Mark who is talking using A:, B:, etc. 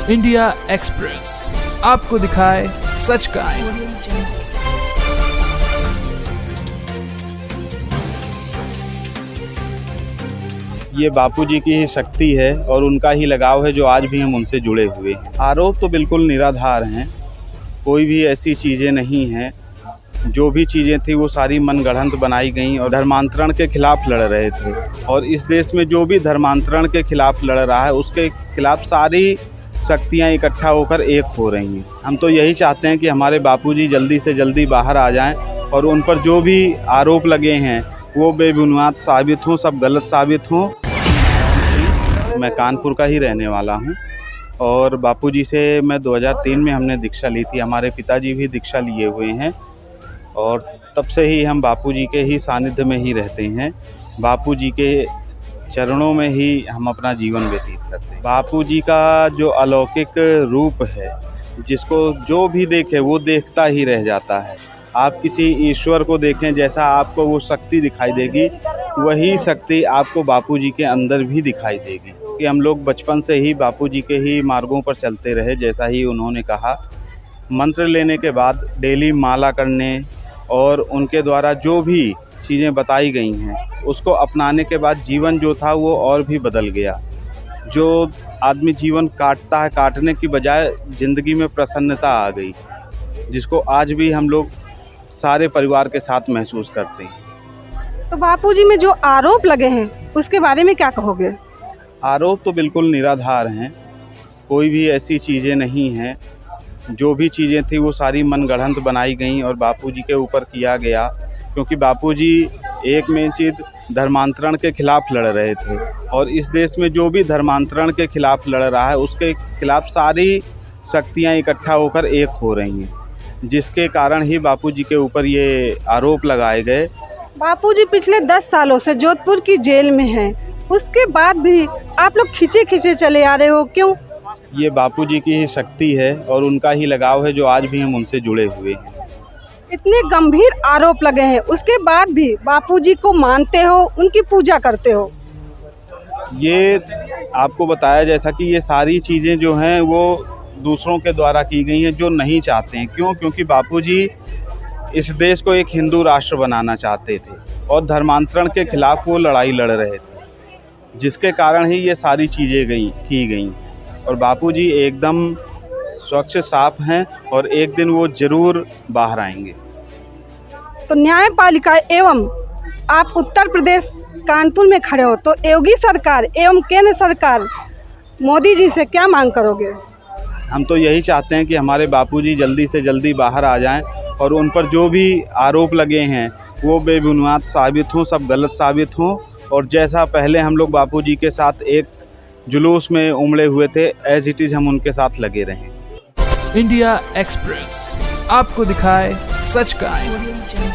A: India express आपको दिखाए सच का आईना।
B: ये बापूजी की ही शक्ति है और उनका ही लगाव है जो आज भी हम उनसे जुड़े हुए हैं। आरोप तो बिल्कुल निराधार हैं, कोई भी ऐसी चीज़ें नहीं हैं। जो भी चीज़ें थी वो सारी मनगढ़ंत बनाई गई और धर्मांतरण के खिलाफ लड़ रहे थे। और इस देश में जो भी धर्मांतरण के खिलाफ लड़ रहा है उसके खिलाफ सारी शक्तियाँ इकट्ठा होकर एक हो रही हैं। हम तो यही चाहते हैं कि हमारे बापूजी जल्दी से जल्दी बाहर आ जाएं और उन पर जो भी आरोप लगे हैं वो बेबुनियाद साबित हों, सब गलत साबित हों। मैं कानपुर का ही रहने वाला हूं और बापूजी से मैं 2003 में हमने दीक्षा ली थी। हमारे पिताजी भी दीक्षा लिए हुए हैं और तब से ही हम बापूजी के ही सानिध्य में ही रहते हैं। बापूजी के चरणों में ही हम अपना जीवन व्यतीत करते हैं। बापूजी का जो अलौकिक रूप है, जिसको जो भी देखे वो देखता ही रह जाता है। आप किसी ईश्वर को देखें, जैसा आपको वो शक्ति दिखाई देगी वही शक्ति आपको बापूजी के अंदर भी दिखाई देगी। कि हम लोग बचपन से ही बापूजी के ही मार्गों पर चलते रहे, जैसा ही उन्होंने कहा। मंत्र लेने के बाद डेली माला करने और उनके द्वारा जो भी चीज़ें बताई गई हैं उसको अपनाने के बाद जीवन जो था वो और भी बदल गया। जो आदमी जीवन काटता है, काटने की बजाय ज़िंदगी में प्रसन्नता आ गई, जिसको आज भी हम लोग सारे परिवार के साथ महसूस करते हैं।
C: तो बापूजी में जो आरोप लगे हैं उसके बारे में क्या कहोगे?
B: आरोप तो बिल्कुल निराधार हैं, कोई भी ऐसी चीज़ें नहीं हैं। जो भी चीज़ें थी वो सारी मनगढ़ंत बनाई गई और बापूजी के ऊपर किया गया, क्योंकि बापूजी एक मेन चीज़ धर्मांतरण के खिलाफ लड़ रहे थे और इस देश में जो भी धर्मांतरण के खिलाफ लड़ रहा है उसके खिलाफ सारी शक्तियाँ इकट्ठा होकर एक हो रही हैं, जिसके कारण ही बापूजी के ऊपर ये आरोप लगाए गए।
C: बापूजी पिछले 10 सालों से जोधपुर की जेल में हैं, उसके बाद भी आप लोग खींचे खींचे चले आ रहे हो, क्यों?
B: ये बापूजी की ही शक्ति है और उनका ही लगाव है जो आज भी हम उनसे जुड़े हुए हैं।
C: इतने गंभीर आरोप लगे हैं उसके बाद भी बापूजी को मानते हो, उनकी पूजा करते हो?
B: ये आपको बताया जैसा कि ये सारी चीज़ें जो हैं वो दूसरों के द्वारा की गई हैं जो नहीं चाहते हैं। क्यों? क्योंकि बापूजी इस देश को एक हिंदू राष्ट्र बनाना चाहते थे और धर्मांतरण के खिलाफ वो लड़ाई लड़ रहे थे, जिसके कारण ही ये सारी चीज़ें की गई। और बापूजी एकदम स्वच्छ साफ हैं और एक दिन वो जरूर बाहर आएंगे।
C: तो न्यायपालिका एवं आप उत्तर प्रदेश कानपुर में खड़े हो, तो योगी सरकार एवं केंद्र सरकार मोदी जी से क्या मांग करोगे?
B: हम तो यही चाहते हैं कि हमारे बापूजी जल्दी से जल्दी बाहर आ जाएं और उन पर जो भी आरोप लगे हैं वो बेबुनियाद साबित हों, सब गलत साबित हों। और जैसा पहले हम लोग बापूजी के साथ एक जुलूस में उमड़े हुए थे, एज इट इज़ हम उनके साथ लगे रहें।
A: इंडिया एक्सप्रेस आपको दिखाए सच का आईना।